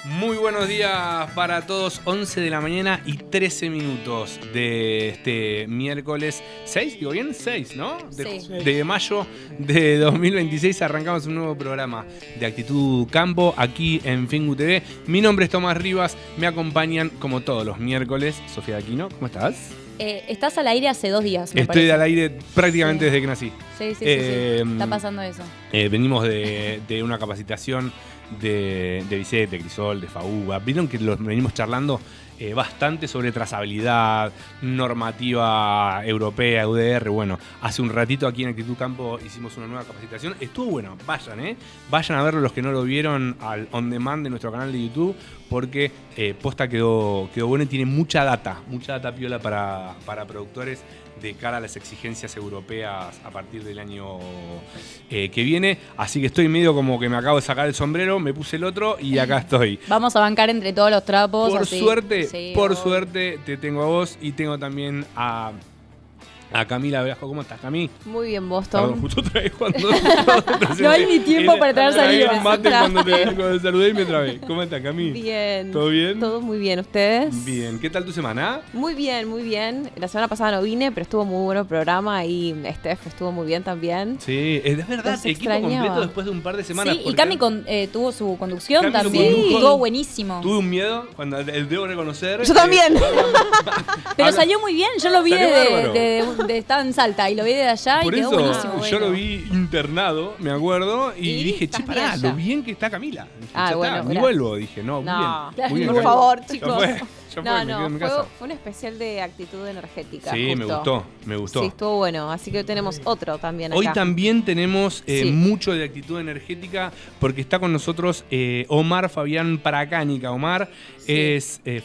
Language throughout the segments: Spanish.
Muy buenos días para todos, 11 de la mañana y 13 minutos de este miércoles 6, digo bien, 6, ¿no? De mayo de 2026 arrancamos un nuevo programa de Actitud Campo aquí en Fingu TV. Mi nombre es Tomás Rivas, me acompañan como todos los miércoles Sofía Aquino, ¿cómo estás? Estás al aire hace 2 días, me Estoy parece. al aire prácticamente desde que nací. Sí. Está pasando eso. Venimos de una capacitación de Vicente, de Crisol, de FAUBA. Vieron que los venimos charlando bastante sobre trazabilidad, normativa europea, UDR. Bueno, hace un ratito aquí en Actitud Campo hicimos una nueva capacitación. Estuvo bueno, vayan a verlo los que no lo vieron al on demand de nuestro canal de YouTube, porque posta quedó bueno y tiene mucha data piola para productores de cara a las exigencias europeas a partir del año que viene. Así que estoy medio como que me acabo de sacar el sombrero, me puse el otro y acá estoy. Vamos a bancar entre todos los trapos. Por así. Suerte te tengo a vos y tengo también a Camila Velasco. ¿Cómo estás, Cami? Muy bien, vos, Tom. Perdón, justo otra vez cuando No hay ni tiempo para traer saliva. un mate cuando te saludé y me trabé. ¿Cómo estás, Cami? Bien. ¿Todo bien? Todo muy bien. ¿Ustedes? Bien. ¿Qué tal tu semana? Muy bien, muy bien. La semana pasada no vine, pero estuvo muy bueno el programa y Steph estuvo muy bien también. Sí, es verdad, Los equipo extrañaba. completo después de un par de semanas. Sí, y Cami tuvo su conducción Cami lo también. condujo. Estuvo buenísimo. Tuve un miedo cuando debo reconocer. Yo también. Pero salió muy bien. Yo lo vi Salió bárbaro. de estaba en Salta y lo vi de allá Por y quedó eso buenísimo. yo lo vi internado, me acuerdo, y Y dije, estás pará, bien ya. lo bien que está Camila. Dije, Ah, ya bueno, está, ni gracias. vuelvo, dije, no, No, muy bien. por Cami. favor, Ya chicos. fue, me quedo en mi casa. Fue un especial de actitud energética. Sí, justo. me gustó. Sí, estuvo bueno. Así que hoy tenemos otro también acá. Hoy también tenemos Sí. mucho de actitud energética porque está con nosotros Omar Fabián Paracánica. Omar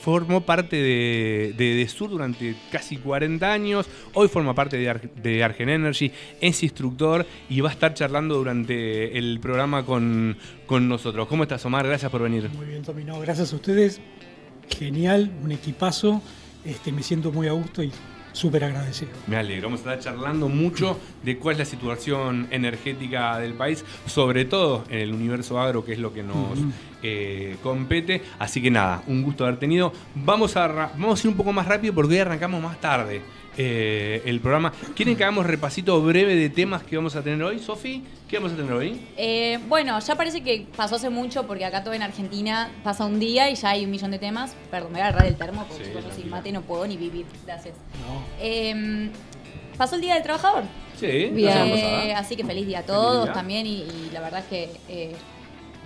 formó parte de Sur durante casi 40 años. Hoy forma parte de Argen Energy, es instructor y va a estar charlando durante el programa con nosotros. ¿Cómo estás, Omar? Gracias por venir. Muy bien, Tommy. No, gracias a ustedes. Genial, un equipazo. Me siento muy a gusto y súper agradecido. Me alegro, vamos a estar charlando mucho de cuál es la situación energética del país, sobre todo en el universo agro, que es lo que nos compete. Así que nada, un gusto haber tenido. Vamos a ir un poco más rápido porque hoy arrancamos más tarde el programa. ¿Quieren que hagamos repasito breve de temas que vamos a tener hoy? Sofi, ¿qué vamos a tener hoy? Bueno, ya parece que pasó hace mucho porque acá todo en Argentina pasa un día y ya hay 1.000.000 de temas. Perdón, me voy a agarrar el termo porque Sí, yo sin tranquila. mate no puedo ni vivir. Gracias. No. Pasó el Día del Trabajador. Sí, Bien. la semana pasada. Así que feliz día a todos día. también y la verdad es que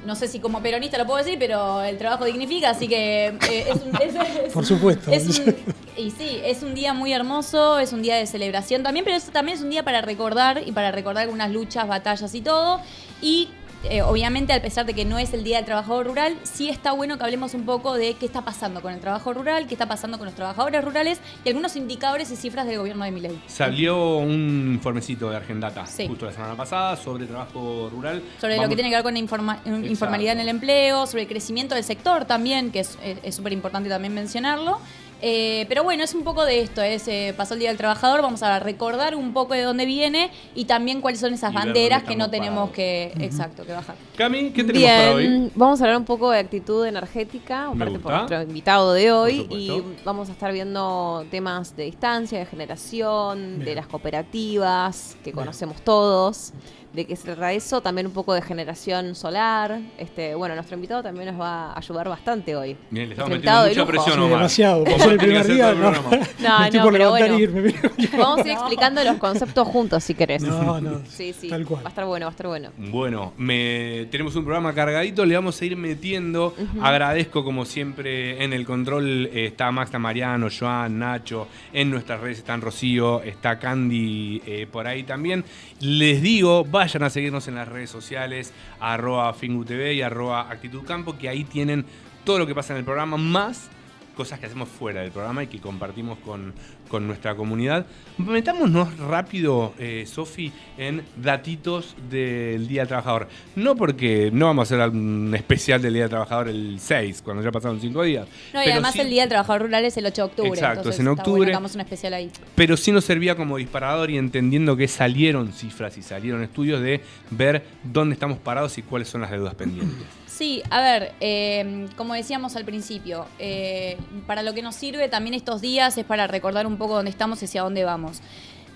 no sé si como peronista lo puedo decir, pero el trabajo dignifica, así que Por supuesto. es un día muy hermoso, es un día de celebración también, pero también es un día para recordar y para recordar algunas luchas, batallas y todo. Y obviamente, a pesar de que no es el Día del Trabajador Rural, sí está bueno que hablemos un poco de qué está pasando con el trabajo rural, qué está pasando con los trabajadores rurales y algunos indicadores y cifras del gobierno de Milei. Salió un informecito de Argendata Sí. justo la semana pasada sobre trabajo rural. Sobre lo que tiene que ver con la informalidad en el empleo, sobre el crecimiento del sector también, que es súper importante también mencionarlo. Pero bueno, es un poco de esto, pasó el Día del Trabajador, vamos a recordar un poco de dónde viene y también cuáles son esas Y ver banderas dónde que no estamos tenemos parados. que bajar. Cami, ¿qué tenemos para hoy? Bien, vamos a hablar un poco de actitud energética, Me aparte por gusta. nuestro invitado de hoy, Por y supuesto. vamos a estar viendo temas de distancia, de generación, de Bien. las cooperativas, que Bien. conocemos todos, de qué se trata eso, también un poco de generación solar. Bueno, nuestro invitado también nos va a ayudar bastante hoy. Bien, le estamos Nuestro metiendo invitado mucha de lujo. presión, Sí, Omar. demasiado. Por Omar ser el tiene que primer hacer día, todo el no. programa. No, Me estoy no, por pero levantar bueno. y irme. Vamos a ir explicando los conceptos juntos, si querés. No, Sí, tal cual. va a estar bueno, va a estar bueno. Bueno, tenemos un programa cargadito, le vamos a ir metiendo. Agradezco como siempre en el control está Max, está Mariano, Joan, Nacho, en nuestras redes están Rocío, está Candy por ahí también. Les digo, vayan a seguirnos en las redes sociales, @FinguTV y @ActitudCampo, que ahí tienen todo lo que pasa en el programa, más cosas que hacemos fuera del programa y que compartimos con nuestra comunidad. Metámonos rápido, Sofi, en datitos del Día del Trabajador. No porque no vamos a hacer un especial del Día del Trabajador el 6, cuando ya pasaron 5 días. No, y pero además sí- el Día del Trabajador Rural es el 8 de octubre. Exacto, entonces es en está bueno octubre. que hagamos un especial ahí. Pero sí nos servía como disparador y entendiendo que salieron cifras y salieron estudios de ver dónde estamos parados y cuáles son las deudas pendientes. Sí, a ver, como decíamos al principio, para lo que nos sirve también estos días es para recordar un poco dónde estamos y hacia dónde vamos.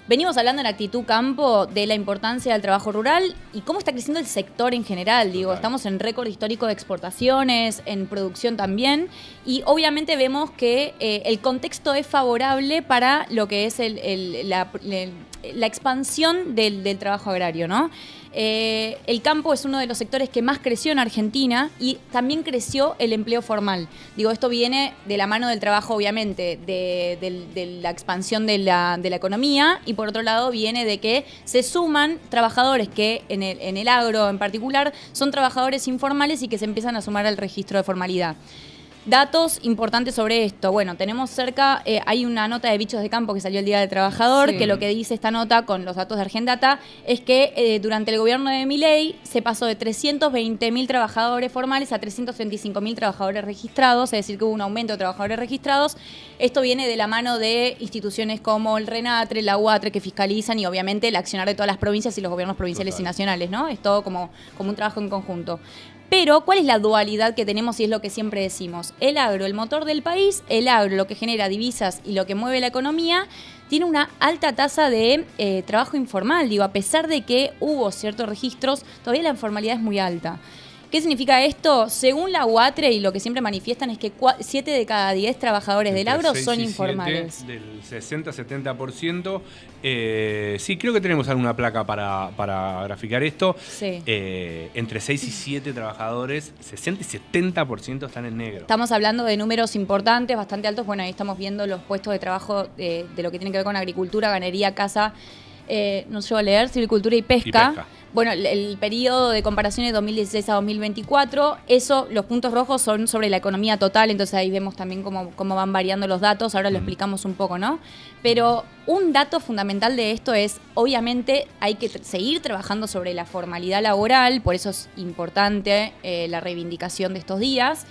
Venimos hablando en Actitud Campo de la importancia del trabajo rural y cómo está creciendo el sector en general. Digo, estamos en récord histórico de exportaciones, en producción también, y obviamente vemos que el contexto es favorable para lo que es la expansión del trabajo agrario, ¿no? El campo es uno de los sectores que más creció en Argentina y también creció el empleo formal. Digo, esto viene de la mano del trabajo, obviamente, de la expansión de la economía, y por otro lado viene de que se suman trabajadores que en el agro en particular son trabajadores informales y que se empiezan a sumar al registro de formalidad. Datos importantes sobre esto. Bueno, tenemos cerca, hay una nota de Bichos de Campo que salió el Día del Trabajador, sí, que lo que dice esta nota con los datos de Argendata es que durante el gobierno de Milei se pasó de 320.000 trabajadores formales a 335.000 trabajadores registrados, es decir, que hubo un aumento de trabajadores registrados. Esto viene de la mano de instituciones como el RENATRE, la UATRE, que fiscalizan, y obviamente el accionar de todas las provincias y los gobiernos provinciales y nacionales, ¿no? Es todo como un trabajo en conjunto. Pero, ¿cuál es la dualidad que tenemos y es lo que siempre decimos? El agro, el motor del país, el agro, lo que genera divisas y lo que mueve la economía, tiene una alta tasa de trabajo informal. Digo, a pesar de que hubo ciertos registros, todavía la informalidad es muy alta. ¿Qué significa esto? Según la UATRE, y lo que siempre manifiestan es que 7 de cada 10 trabajadores del agro son informales. Del 60-70%. Sí, creo que tenemos alguna placa para graficar esto. Sí. Entre 6 y 7 trabajadores, 60 y 70% están en negro. Estamos hablando de números importantes, bastante altos. Bueno, ahí estamos viendo los puestos de trabajo de lo que tiene que ver con agricultura, ganadería, caza, no sé, voy a leer, silvicultura y pesca. Bueno, el periodo de comparación es 2016 a 2024. Los puntos rojos son sobre la economía total, entonces ahí vemos también cómo van variando los datos. Ahora lo explicamos un poco, ¿no? Pero un dato fundamental de esto es, obviamente, hay que seguir trabajando sobre la formalidad laboral, por eso es importante la reivindicación de estos días.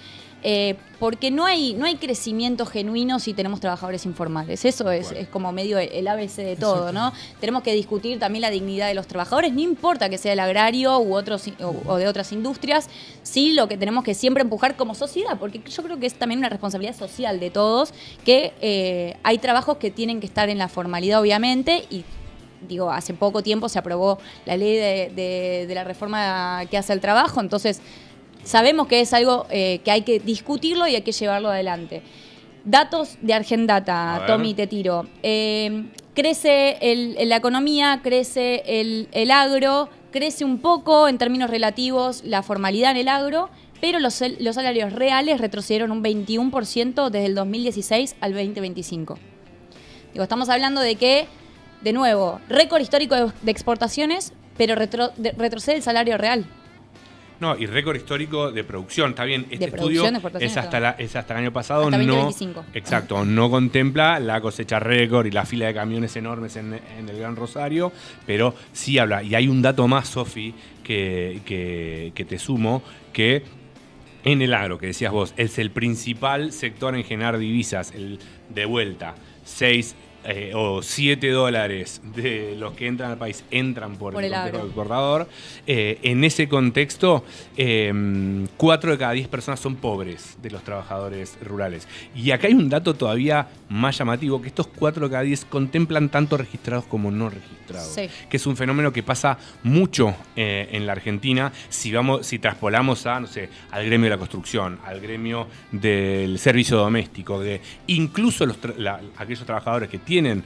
Porque no hay crecimiento genuino si tenemos trabajadores informales. Eso es como medio el ABC de todo, ¿no? Tenemos que discutir también la dignidad de los trabajadores, no importa que sea el agrario o de otras industrias, sí lo que tenemos que siempre empujar como sociedad, porque yo creo que es también una responsabilidad social de todos, que hay trabajos que tienen que estar en la formalidad, obviamente, y digo, hace poco tiempo se aprobó la ley de la reforma que hace el trabajo, entonces sabemos que es algo que hay que discutirlo y hay que llevarlo adelante. Datos de Argendata, Tommy, te tiro. Crece la economía, crece el agro, crece un poco en términos relativos la formalidad en el agro, pero los salarios reales retrocedieron un 21% desde el 2016 al 2025. Digo, estamos hablando de que, de nuevo, récord histórico de exportaciones, pero retrocede el salario real. No, y récord histórico de producción. Está bien, este estudio es hasta el año pasado. Hasta 2025. Exacto, no contempla la cosecha récord y la fila de camiones enormes en el Gran Rosario, pero sí habla. Y hay un dato más, Sofi, que te sumo, que en el agro, que decías vos, es el principal sector en generar divisas. De vuelta, 6 o 7 dólares de los que entran al país entran por el exportador. En ese contexto, 4 de cada 10 personas son pobres de los trabajadores rurales. Y acá hay un dato todavía más llamativo, que estos 4 de cada 10 contemplan tanto registrados como no registrados. Sí. Que es un fenómeno que pasa mucho en la Argentina. Si traspolamos al gremio de la construcción, al gremio del servicio doméstico, incluso aquellos trabajadores que tienen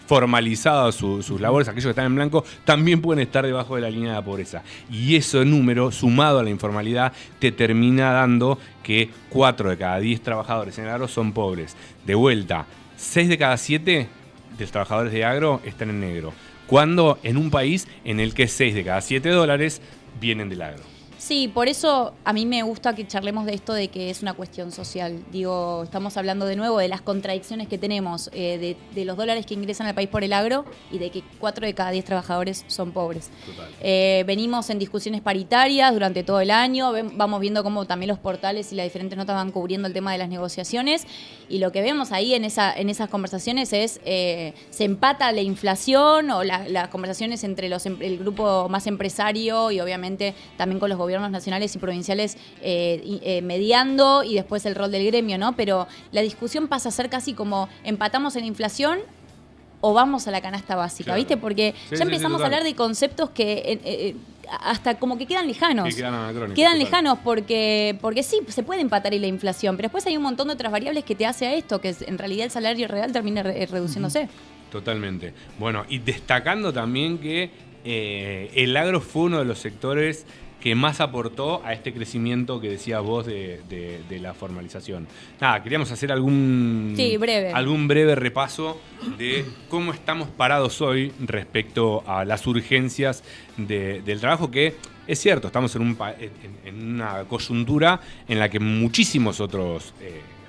formalizadas sus labores, aquellos que están en blanco, también pueden estar debajo de la línea de pobreza. Y ese número, sumado a la informalidad, te termina dando que 4 de cada 10 trabajadores en el agro son pobres. De vuelta, 6 de cada 7 de los trabajadores de agro están en negro. Cuando en un país en el que 6 de cada 7 dólares vienen del agro. Sí, por eso a mí me gusta que charlemos de esto, de que es una cuestión social. Digo, estamos hablando de nuevo de las contradicciones que tenemos, de los dólares que ingresan al país por el agro y de que 4 de cada 10 trabajadores son pobres. Venimos en discusiones paritarias durante todo el año, vamos viendo cómo también los portales y las diferentes notas van cubriendo el tema de las negociaciones, y lo que vemos ahí en esas conversaciones es se empata la inflación o las conversaciones entre el grupo más empresario y obviamente también con los gobiernos gobiernos nacionales y provinciales mediando y después el rol del gremio, ¿no? Pero la discusión pasa a ser casi como empatamos en inflación o vamos a la canasta básica, Claro. ¿viste? Porque Sí, ya empezamos a total. hablar de conceptos que hasta como que quedan lejanos. Que quedan anacrónicos, Quedan total. lejanos porque sí, se puede empatar y la inflación, pero después hay un montón de otras variables que te hace a esto, que en realidad el salario real termina reduciéndose. Totalmente. Bueno, y destacando también que el agro fue uno de los sectores que más aportó a este crecimiento que decías vos de la formalización. Nada, queríamos hacer algún breve repaso de cómo estamos parados hoy respecto a las urgencias del trabajo, que es cierto, estamos en una coyuntura en la que muchísimos otros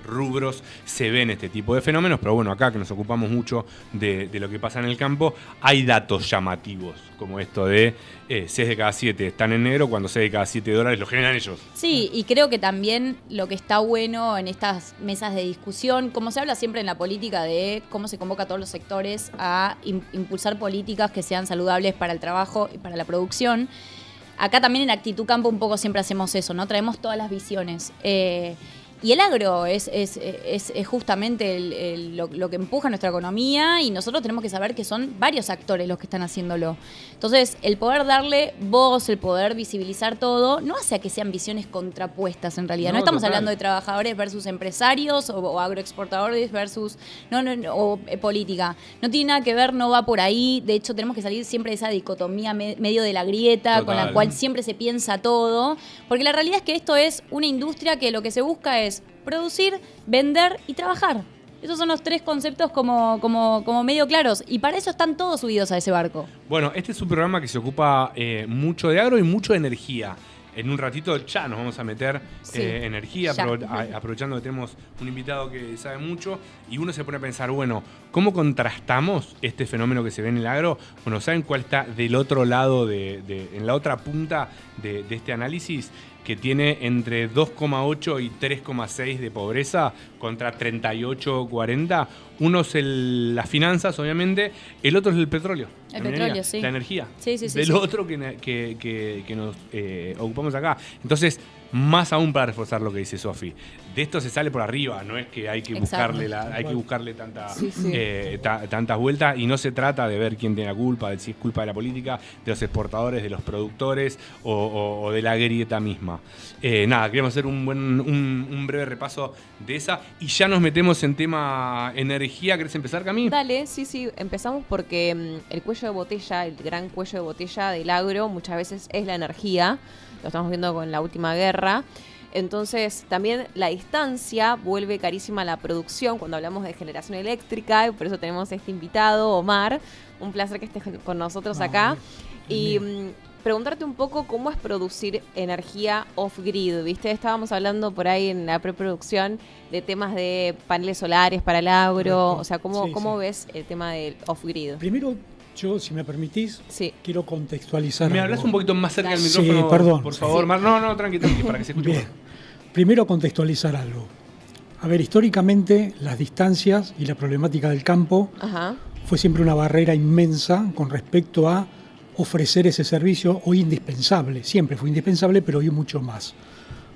rubros se ven este tipo de fenómenos, pero bueno, acá que nos ocupamos mucho de lo que pasa en el campo, hay datos llamativos, como esto de 6 de cada 7 están en negro, cuando 6 de cada 7 dólares lo generan ellos. Sí, y creo que también lo que está bueno en estas mesas de discusión, como se habla siempre en la política de cómo se convoca a todos los sectores a impulsar políticas que sean saludables para el trabajo y para la producción, acá también en Actitud Campo un poco siempre hacemos eso, ¿no? Traemos todas las visiones. Y el agro es justamente lo que empuja nuestra economía, y nosotros tenemos que saber que son varios actores los que están haciéndolo. Entonces, el poder darle voz, el poder visibilizar todo, no hace a que sean visiones contrapuestas en realidad. No estamos total. hablando de trabajadores versus empresarios o agroexportadores versus política. No tiene nada que ver, no va por ahí. De hecho, tenemos que salir siempre de esa dicotomía medio de la grieta, Total. con la cual siempre se piensa todo. Porque la realidad es que esto es una industria que lo que se busca es producir, vender y trabajar. Esos son los tres conceptos como medio claros. Y para eso están todos subidos a ese barco. Bueno, este es un programa que se ocupa mucho de agro y mucho de energía. En un ratito ya nos vamos a meter Sí, energía, ya. aprovechando que tenemos un invitado que sabe mucho, y uno se pone a pensar, bueno, ¿cómo contrastamos este fenómeno que se ve en el agro? Bueno, ¿saben cuál está del otro lado, en la otra punta de este análisis? Que tiene entre 2,8 y 3,6 de pobreza contra 38, 40. Uno es las finanzas, obviamente, el otro es el petróleo. El petróleo, sí. La energía. Sí, sí, sí, Del sí. otro que nos ocupamos acá. Entonces, más aún para reforzar lo que dice Sofi, de esto se sale por arriba, no es que hay que Exacto. buscarle tantas vueltas, y no se trata de ver quién tiene la culpa, de si es culpa de la política, de los exportadores, de los productores o de la grieta misma. Nada, queríamos hacer un breve repaso de esa, y ya nos metemos en tema energía. ¿Querés empezar, Cami? Dale, sí, empezamos porque el cuello de botella, el gran cuello de botella del agro muchas veces es la energía, lo estamos viendo con la última guerra. Entonces también la distancia vuelve carísima la producción cuando hablamos de generación eléctrica, y por eso tenemos a este invitado, Omar. Un placer que estés con nosotros acá. Y preguntarte un poco cómo es producir energía off-grid, ¿viste? Estábamos hablando por ahí en la preproducción de temas de paneles solares para el agro. Correcto. O sea, ¿cómo Sí. ves el tema del off-grid? Primero, yo, si me permitís, Sí. quiero contextualizar. ¿Me algo. hablas un poquito más cerca del Sí, micrófono, perdón. por favor? Sí. Mar? No, tranqui, para que se escuche Bien. mejor. Primero, contextualizar algo. A ver, históricamente, las distancias y la problemática del campo Ajá. fue siempre una barrera inmensa con respecto a ofrecer ese servicio, hoy indispensable. Siempre fue indispensable, pero hoy mucho más.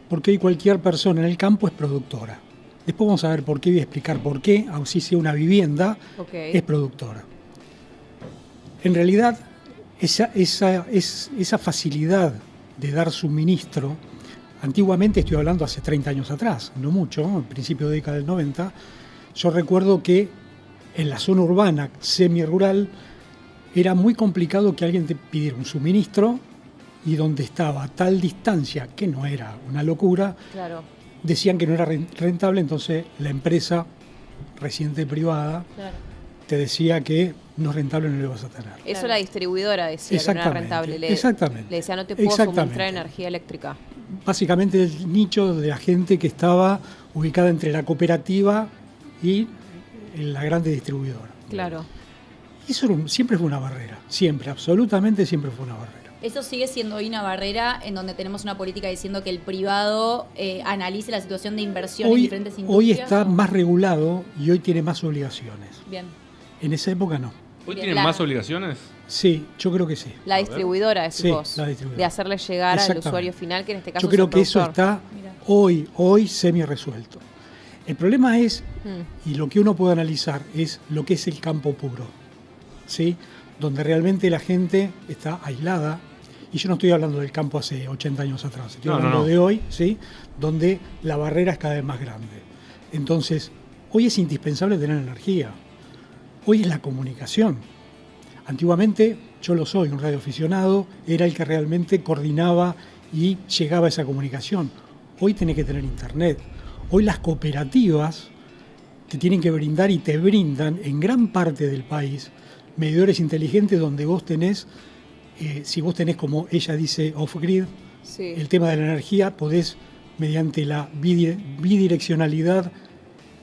Porque hoy cualquier persona en el campo es productora. Después vamos a ver por qué, voy a explicar por qué, aun si sea una vivienda, Ok. es productora. En realidad, esa facilidad de dar suministro, antiguamente, estoy hablando hace 30 años atrás, no mucho, al principio de década del 90, yo recuerdo que en la zona urbana, semi-rural, era muy complicado que alguien te pidiera un suministro, y donde estaba a tal distancia, que no era una locura, Claro. decían que no era rentable, entonces la empresa residente privada Claro. te decía que no es rentable, no le vas a tener. Eso la distribuidora decía que no era Exactamente, rentable. exactamente. Le decía, no te puedo Exactamente. suministrar energía eléctrica. Básicamente el nicho de la gente que estaba ubicada entre la cooperativa y la grande distribuidora. Claro. Y eso siempre fue una barrera, siempre, absolutamente siempre fue una barrera. Eso sigue siendo hoy una barrera en donde tenemos una política diciendo que el privado analice la situación de inversión en diferentes industrias. Hoy está más regulado y hoy tiene más obligaciones. Bien. En esa época no. ¿Hoy Bien, tienen más obligaciones? Sí, yo creo que sí. La distribuidora, decís Sí, vos. la distribuidora. De hacerle llegar al Exactamente. usuario final, que en este caso Yo creo es el que eso productor. está Mirá. hoy semi-resuelto. El problema es, Mm. y lo que uno puede analizar, es lo que es el campo puro, ¿sí? Donde realmente la gente está aislada, y yo no estoy hablando del campo hace 80 años atrás, estoy No, hablando no. de hoy, ¿sí? Donde la barrera es cada vez más grande. Entonces, hoy es indispensable tener energía, hoy es la comunicación. Antiguamente, yo lo soy, un radioaficionado, era el que realmente coordinaba y llegaba a esa comunicación. Hoy tenés que tener internet. Hoy las cooperativas te tienen que brindar y te brindan en gran parte del país medidores inteligentes donde vos tenés, si vos tenés, como ella dice, off-grid, Sí. el tema de la energía, podés, mediante la bidireccionalidad,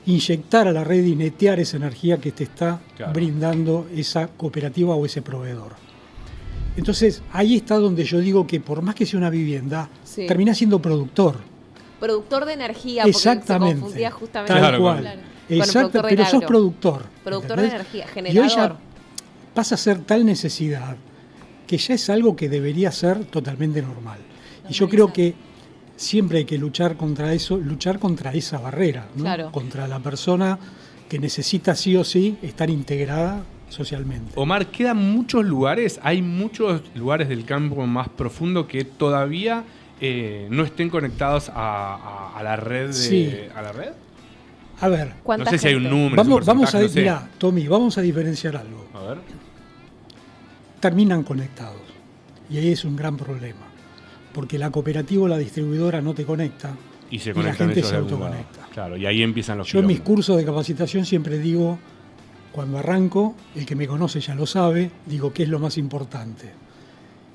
inyectar a la red y netear esa energía que te está Claro. brindando esa cooperativa o ese proveedor. Entonces, ahí está donde yo digo que por más que sea una vivienda, Sí. termina siendo productor. Productor de energía, porque se Exactamente. confundía justamente Tal Claro, cual. claro. Con el Exacto, productor del pero sos agro. productor. Productor de ¿entendés? energía, Y hoy ya generador. pasa a ser tal necesidad que ya es algo que debería ser totalmente normal. Y yo creo que siempre hay que luchar contra eso, luchar contra esa barrera, ¿no? Claro. Contra la persona que necesita sí o sí estar integrada socialmente. Omar, quedan muchos lugares, hay muchos lugares del campo más profundo que todavía no estén conectados a la red. Sí. ¿A la red? A ver, No ¿Cuánta sé si hay un gente? número. vamos un a porcentaje, no sé. mirá, Tommy, vamos a diferenciar algo. A ver. Terminan conectados. Y ahí es un gran problema. Porque la cooperativa o la distribuidora no te conecta. Y se la conectan gente ellos se de algún lado. autoconecta. Claro, y ahí empiezan los Yo en mis quilombos. cursos de capacitación siempre digo, cuando arranco, el que me conoce ya lo sabe, digo qué es lo más importante.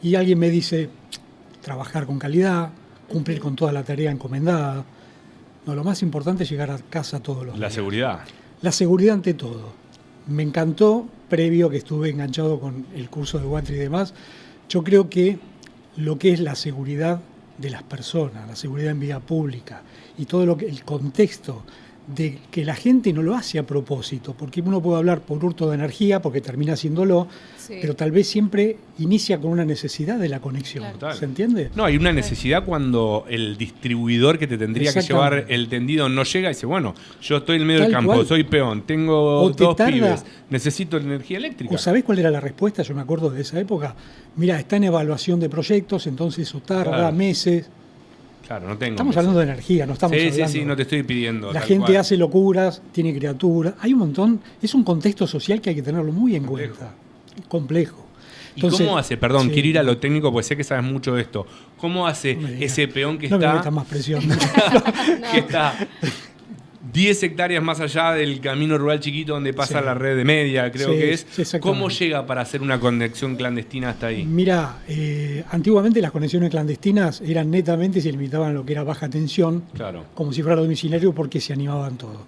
Y alguien me dice, trabajar con calidad, cumplir con toda la tarea encomendada. No, lo más importante es llegar a casa todos los La días. seguridad. La seguridad ante todo. Me encantó, previo que estuve enganchado con el curso de Watri y demás, yo creo que lo que es la seguridad de las personas, la seguridad en vía pública y todo lo que el contexto de que la gente no lo hace a propósito, porque uno puede hablar por hurto de energía, porque termina haciéndolo, Sí. pero tal vez siempre inicia con una necesidad de la conexión. Claro. Total. ¿Se entiende? No, hay una necesidad cuando el distribuidor que te tendría que llevar Exactamente. el tendido no llega y dice, bueno, yo estoy en el medio Tal del campo, cual. soy peón, tengo O te dos tarda- pibes, necesito energía eléctrica. ¿O sabés cuál era la respuesta? Yo me acuerdo de esa época. Mira, está en evaluación de proyectos, entonces eso tarda Claro. meses. Claro, no tengo. Estamos hablando de energía, no estamos Sí, hablando... sí, sí, no te estoy pidiendo. La tal gente cual. hace locuras, tiene criaturas, hay un montón, es un contexto social que hay que tenerlo muy en Complejo. cuenta. Complejo. ¿Y Entonces, cómo hace? Perdón, sí. quiero ir a lo técnico porque sé que sabes mucho de esto. ¿Cómo hace No me digas. ese peón que No me está, metas más presión. que está 10 hectáreas más allá del camino rural chiquito donde pasa Sí. la red de media, creo Sí, que es? sí, exactamente. ¿Cómo llega para hacer una conexión clandestina hasta ahí? Mira, antiguamente las conexiones clandestinas eran netamente, se limitaban a lo que era baja tensión, Claro. como si fuera domiciliario porque se animaban todo.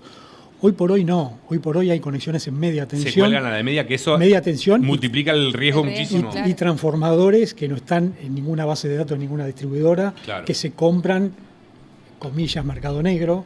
Hoy por hoy no, hoy por hoy hay conexiones en media Se tensión. cuelgan a la de media, que eso Media tensión y- multiplica el riesgo El riesgo, muchísimo. claro. y transformadores que no están en ninguna base de datos, en ninguna distribuidora, Claro. que se compran, comillas, mercado negro.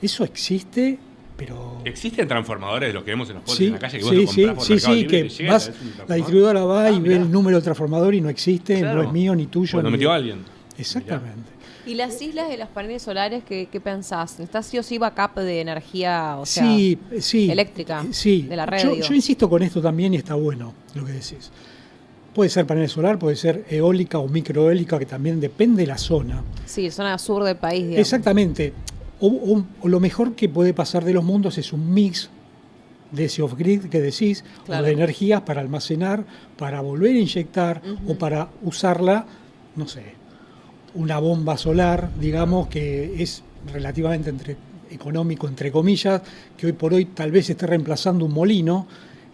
Eso existe, pero... ¿Existen transformadores de los que vemos en los postes Sí, en la calle que vos sí, lo comprás sí, por sí, Mercado sí, Libre y que te llega, vas, es un transformador? la distribuidora va y ve mirá. el número del transformador y no existe, Claro. no es mío ni tuyo. Bueno, ni metió de- a alguien. Exactamente. ¿Y las islas de los paneles solares, qué pensás? ¿Necesitas sí o sí backup de energía, o sea, Sí, sí. eléctrica, Sí. de la red, Yo, digo? yo insisto con esto también y está bueno lo que decís. Puede ser panel solar, puede ser eólica o microeólica, que también depende de la zona. sí, zona sur del país, digamos? Exactamente. O lo mejor que puede pasar de los mundos es un mix de ese off-grid que decís, Claro. o de energías para almacenar, para volver a inyectar o para usarla, no sé, una bomba solar, digamos, que es relativamente económico, entre comillas, que hoy por hoy tal vez esté reemplazando un molino.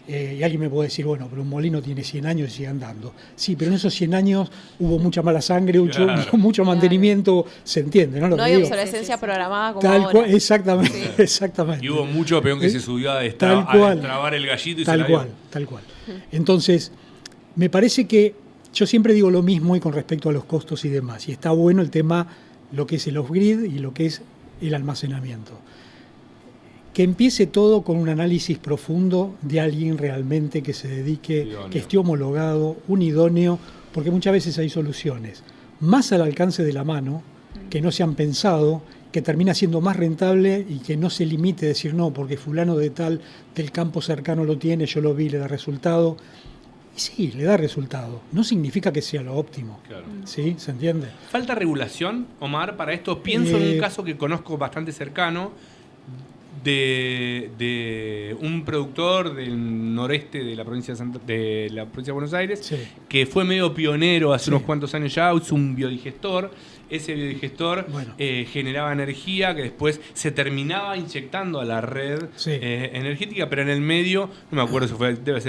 Y alguien me puede decir, bueno, pero un molino tiene 100 años y sigue andando. Sí, pero en esos 100 años hubo mucha mala sangre, Claro. mucho mantenimiento, se entiende, ¿no? Lo No que hay digo. obsolescencia Sí, sí, sí. programada como Tal ahora. cual, exactamente, exactamente. Y hubo mucho peón que se subió a Tal cual. destrabar el gallito y se Tal la dio. cual, tal cual. Entonces, me parece que yo siempre digo lo mismo y con respecto a los costos y demás. Y está bueno el tema, lo que es el off-grid y lo que es el almacenamiento. que empiece todo con un análisis profundo de alguien realmente que se dedique, Idóneo. que esté homologado, un idóneo, porque muchas veces hay soluciones más al alcance de la mano, que no se han pensado, que termina siendo más rentable y que no se limite a decir no, porque fulano de tal del campo cercano lo tiene, yo lo vi, le da resultado. Y sí, le da resultado. No significa que sea lo óptimo. Claro. ¿Sí? ¿Se entiende? ¿Falta regulación, Omar, para esto? Pienso en un caso que conozco bastante cercano de un productor del noreste de la provincia de Buenos Aires, Sí. que fue medio pionero hace Sí. unos cuantos años ya, hizo un biodigestor. Ese biodigestor Bueno. generaba energía que después se terminaba inyectando a la red Sí. energética, pero en el medio, no me acuerdo si fue, debe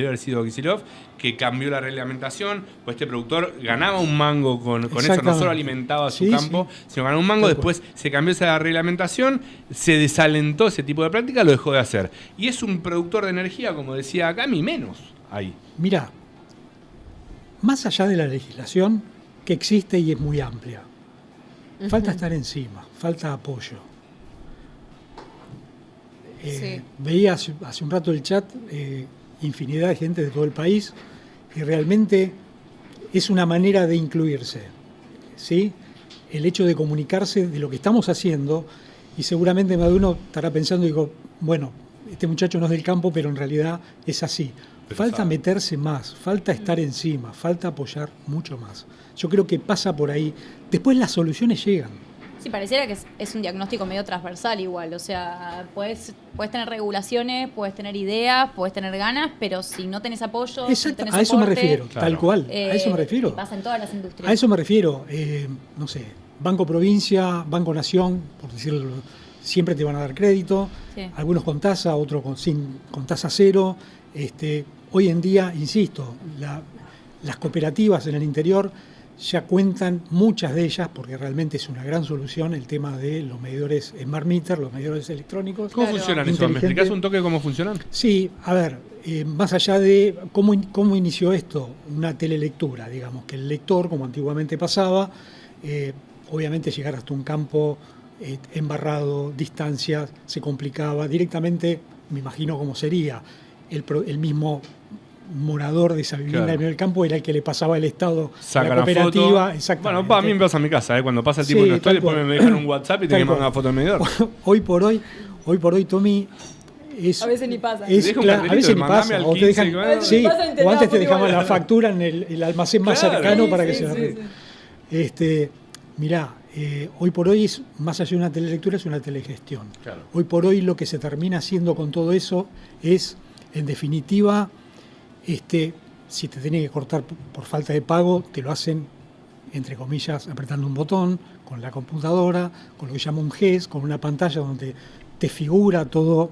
haber sido Kicillof, que cambió la reglamentación, pues este productor ganaba un mango con eso, no Exactamente. solo alimentaba su Sí, campo, sí. sino ganaba un mango, Tal después se cambió esa reglamentación, se desalentó ese tipo de práctica, lo dejó de hacer. Y es un productor de energía, como decía Cami, menos ahí. Mirá, más allá de la legislación que existe y es muy amplia, falta estar encima, falta apoyo. Sí. Veía hace un rato el chat, infinidad de gente de todo el país, y realmente es una manera de incluirse, ¿sí? El hecho de comunicarse de lo que estamos haciendo, y seguramente más de uno estará pensando, digo, bueno, este muchacho no es del campo, pero en realidad es así. Pero Falta sabe. meterse más, falta estar encima, falta apoyar mucho más. Yo creo que pasa por ahí. Después las soluciones llegan. Sí, pareciera que es un diagnóstico medio transversal igual. O sea, puedes tener regulaciones, puedes tener ideas, puedes tener ganas, pero si no tenés apoyo, si no Exacto, tenés a eso me soporte, refiero, Claro. tal cual. A eso me refiero. Pasa en todas las industrias. A eso me refiero. No sé, Banco Provincia, Banco Nación, por decirlo, siempre te van a dar crédito. Sí. Algunos con tasa, otros con tasa cero. Hoy en día, insisto, las cooperativas en el interior ya cuentan, muchas de ellas, porque realmente es una gran solución, el tema de los medidores Smart Meter, los medidores electrónicos. ¿Cómo Claro. funcionan eso? ¿Me Inteligente. explicás un toque cómo funcionan? Sí, a ver, más allá de cómo inició esto, una telelectura, digamos, que el lector, como antiguamente pasaba, obviamente llegar hasta un campo embarrado, distancias, se complicaba. Directamente, me imagino cómo sería, el mismo morador de esa vivienda Claro. en el campo era el que le pasaba el estado a Saca la la cooperativa. foto. Exactamente. Bueno, a mí me pasa en mi casa, cuando pasa el tipo Sí, y no estoy, tal después cual. me dejan un WhatsApp y te Tal mandan cual. una foto del medidor. Hoy por hoy, Tommy, es... A veces ni pasa. Es, Deja un claro, a cartelito veces de ni mandame pasa. al O te 15, dejan, que va- sí, Pasa en o antes te teléfono, dejaban igual. la factura en el almacén más Claro. cercano Sí, para que sí, se la sí, arregle. sí. Mirá, hoy por hoy, más allá de una telelectura, es una telegestión. Claro. Hoy por hoy lo que se termina haciendo con todo eso es, en definitiva, si te tenés que cortar por falta de pago, te lo hacen, entre comillas, apretando un botón, con la computadora, con lo que llama un GES, con una pantalla donde te figura todo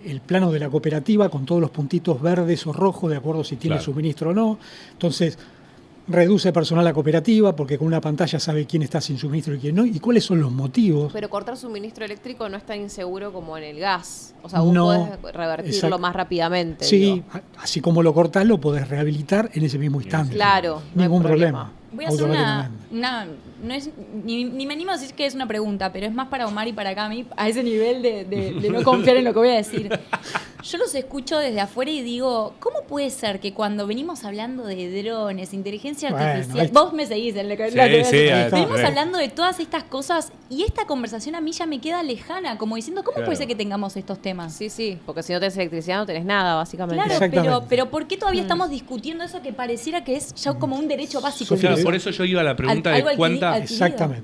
el plano de la cooperativa, con todos los puntitos verdes o rojos, de acuerdo si tiene Claro. suministro o no. Entonces, reduce personal la cooperativa, porque con una pantalla sabe quién está sin suministro y quién no, y cuáles son los motivos. Pero cortar suministro eléctrico no es tan inseguro como en el gas. O sea, vos No, podés revertirlo exacto. más rápidamente. Sí, digo. así como lo cortás, lo podés rehabilitar en ese mismo instante. Claro, no hay Ningún problema. problema. Voy a hacer Automáticamente. no es, ni me animo a decir que es una pregunta, pero es más para Omar y para Cami, a ese nivel de no confiar en lo que voy a decir. Yo los escucho desde afuera y digo, ¿cómo puede ser que cuando venimos hablando de drones, inteligencia Bueno, artificial, ahí- vos me seguís en lo que Sí, lo que voy a sí, decir. ahí está. venimos Re. hablando de todas estas cosas y esta conversación a mí ya me queda lejana, como diciendo, ¿cómo Claro. puede ser que tengamos estos temas? Sí, sí, porque si no tenés electricidad no tenés nada, básicamente. Claro, Exactamente. pero ¿por qué todavía estamos discutiendo eso que pareciera que es ya como un derecho básico? Sofía, Claro, por eso yo iba a la pregunta Algo de cuánta, adquirido. Exactamente.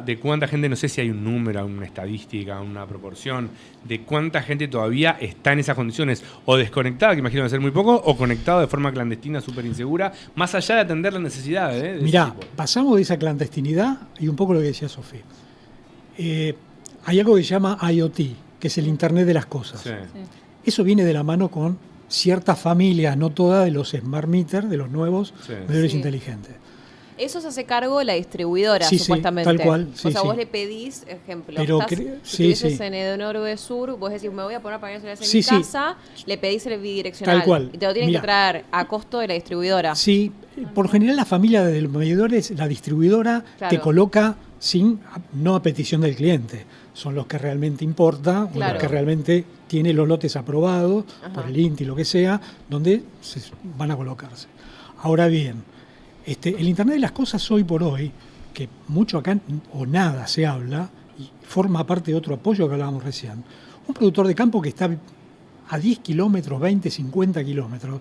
de cuánta gente, no sé si hay un número, una estadística, una proporción, de cuánta gente todavía está en esas condiciones, o desconectada, que imagino va a ser muy poco, o conectada de forma clandestina, súper insegura, más allá de atender las necesidades. De ese Mirá, tipo. pasamos de esa clandestinidad y un poco lo que decía Sofía. Hay algo que se llama IoT, que es el Internet de las Cosas. Sí. Eso viene de la mano con ciertas familias, no todas, de los smart meters, de los nuevos Sí. medidores Sí. inteligentes. Eso se hace cargo de la distribuidora, Sí, sí, supuestamente. tal cual, O sí, sea, sí. vos le pedís, ejemplo, Pero estás, sí, si estuvieses sí. en Edenoro de Sur, vos decís, me voy a poner paneles solares en Sí, mi sí. casa, le pedís el bidireccional. Tal cual. Y te lo tienen Mirá. que traer a costo de la distribuidora. Sí, por general la familia de los medidores, la distribuidora Claro. te coloca no a petición del cliente. Son los que realmente importa, o Claro. los que realmente tienen los lotes aprobados por el INTI, lo que sea, donde se van a colocarse. Ahora bien, el Internet de las cosas hoy por hoy, que mucho acá o nada se habla, y forma parte de otro apoyo que hablábamos recién. Un productor de campo que está a 10 kilómetros, 20, 50 kilómetros,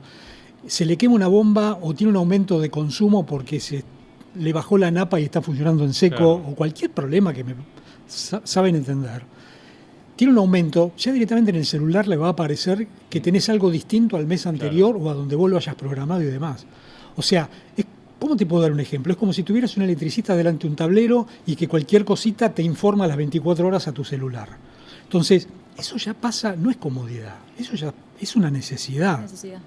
se le quema una bomba o tiene un aumento de consumo porque se le bajó la napa y está funcionando en seco, Claro. o cualquier problema que saben entender, tiene un aumento, ya directamente en el celular le va a aparecer que tenés algo distinto al mes anterior o a donde vos lo hayas programado y demás. O sea, ¿cómo te puedo dar un ejemplo? Es como si tuvieras un electricista delante de un tablero y que cualquier cosita te informa a las 24 horas a tu celular. Entonces, eso ya pasa, no es comodidad, eso ya es una necesidad. Necesidad.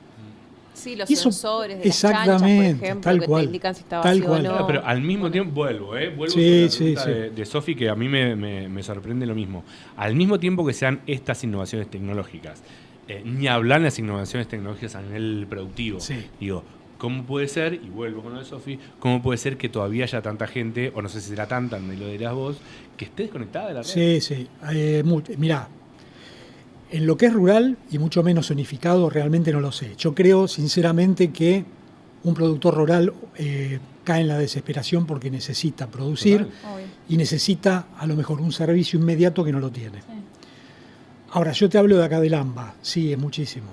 Sí, los Y eso- sensores de las exactamente, chanchas, por ejemplo, tal que cual, te indican si está tal vacío cual. o no. Claro, pero al mismo tiempo, vuelvo Sí, sobre la sí, pregunta sí. de Sofi, que a mí me sorprende lo mismo. Al mismo tiempo que sean estas innovaciones tecnológicas, ni hablar de las innovaciones tecnológicas a nivel productivo. Sí. Digo, ¿cómo puede ser, y vuelvo con lo de Sofi, cómo puede ser que todavía haya tanta gente, o no sé si será tanta, me lo dirás vos, que esté desconectada de la red? Sí, sí. Mirá, en lo que es rural y mucho menos zonificado, realmente no lo sé. Yo creo, sinceramente, que un productor rural cae en la desesperación porque necesita producir Total. Obvio. y necesita, a lo mejor, un servicio inmediato que no lo tiene. Sí. Ahora, yo te hablo de acá del AMBA. Sí, es muchísimo.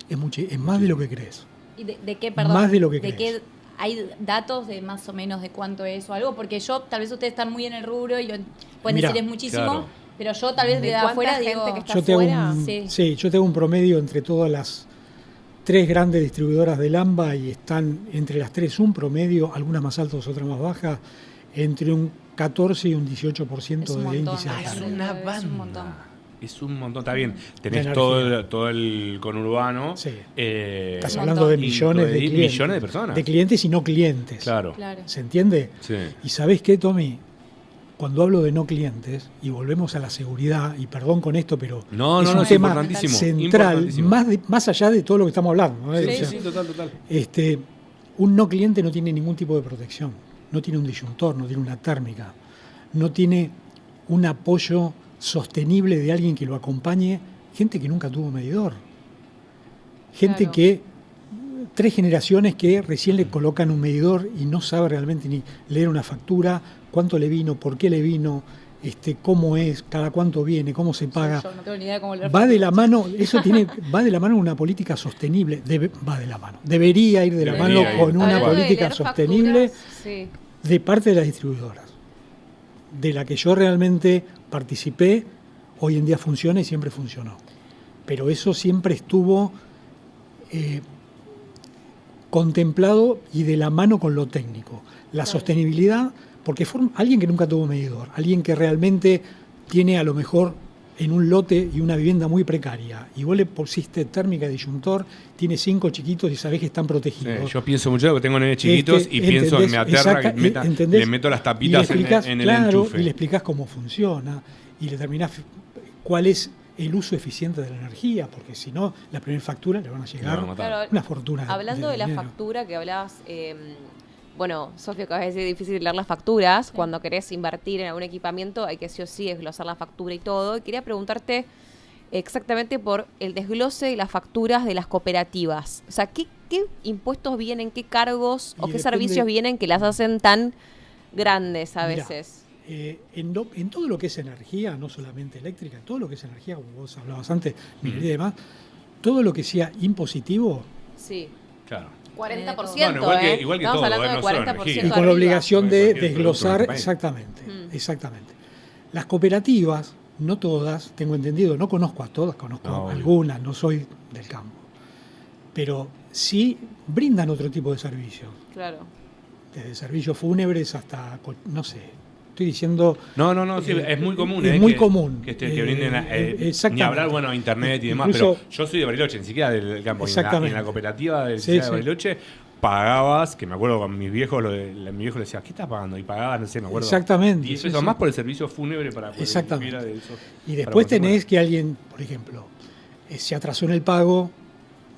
Es más de lo que crees. ¿Y de qué, perdón? Más de lo que ¿De crees. qué hay datos de más o menos de cuánto es o algo? Porque yo, tal vez ustedes están muy en el rubro y pueden Mirá, decir es muchísimo, claro. pero yo tal vez ¿De de cuánta afuera gente digo... que está Yo te hago afuera? Sí. yo te hago un promedio entre todas las 3 grandes distribuidoras del AMBA y están entre las 3 un promedio, algunas más altas, otras más bajas, entre un 14 y un 18% Es un de montón. índice de Ah, es carga. una Es un banda. montón. Es un montón, está bien. Tenés energía. todo el conurbano. Sí. eh, Estás Un hablando de montón. millones de Y clientes. millones de personas. De clientes y no clientes. Claro. Claro. ¿Se entiende? Sí. Y ¿sabés qué, Tommy? Cuando hablo de no clientes, y volvemos a la seguridad, y perdón con esto, pero No, es no, un no, es tema importantísimo, central, importantísimo. más allá de todo lo que estamos hablando, ¿no? Sí, O sí, sea, sí, total. un no cliente no tiene ningún tipo de protección, no tiene un disyuntor, no tiene una térmica, no tiene un apoyo sostenible de alguien que lo acompañe, gente que nunca tuvo medidor, gente Claro. que 3 generaciones que recién le colocan un medidor y no sabe realmente ni leer una factura, cuánto le vino, por qué le vino, cómo es, cada cuánto viene, cómo se paga. Yo no tengo ni idea de cómo leer Va de la facturas. mano, va de la mano una política sostenible, va de la mano. Debería ir de la Debería mano ir, con una Hablando de política leer sostenible facturas, sí. de parte de las distribuidoras, de la que yo realmente participé, hoy en día funciona y siempre funcionó. Pero eso siempre estuvo contemplado y de la mano con lo técnico. La sostenibilidad, porque fue alguien que nunca tuvo medidor, alguien que realmente tiene a lo mejor en un lote y una vivienda muy precaria, y vos le pusiste térmica de disyuntor, tiene 5 chiquitos y sabés que están protegidos. Yo pienso mucho porque tengo nenes chiquitos y pienso, ¿entendés? me aterra que ¿entendés? le meto las Y le tapitas explicás, en el claro, enchufe. y le explicás cómo funciona y le terminás cuál es el uso eficiente de la energía, porque si no, la primera factura le van a Le llegar van a matar. Claro, una fortuna. hablando de la dinero. factura que hablabas, bueno, Sofía, que a veces es difícil leer las facturas. Cuando querés invertir en algún equipamiento hay que sí o sí desglosar la factura y todo. Y quería preguntarte exactamente por el desglose y las facturas de las cooperativas. O sea, ¿qué impuestos vienen, qué cargos Y o qué depende- servicios vienen que las hacen tan grandes a Mirá, veces? en todo lo que es energía, no solamente eléctrica, en todo lo que es energía, como vos hablabas antes, minería y demás, todo lo que sea impositivo Sí. Claro. 40%, Bueno, ¿eh? igual que Estamos todo, hablando no de solo 40% energía. y Arriba. con la arriba. obligación de Cualquier desglosar, producto en nuestro exactamente, Mm. exactamente. Las cooperativas, no todas, tengo entendido, no conozco a todas, conozco No, obvio. algunas, no soy del campo, pero sí brindan otro tipo de servicios, Claro. desde servicios fúnebres hasta, no sé, estoy diciendo... No, sí, es muy común. Es muy común. Que brinden, Exactamente. ni hablar, bueno, internet y demás, Incluso- pero yo soy de Bariloche, ni siquiera del campo. Y en Exactamente. la cooperativa de Sí, Ciudad de sí. Bariloche pagabas, que me acuerdo con mis viejos, mi viejo le decía, ¿qué estás pagando? Y pagabas, no sé, me acuerdo. Exactamente, 10 sí, pesos sí. más por el servicio fúnebre para poder Exactamente. de eso. Y para después poder tenés que alguien, por ejemplo, se atrasó en el pago,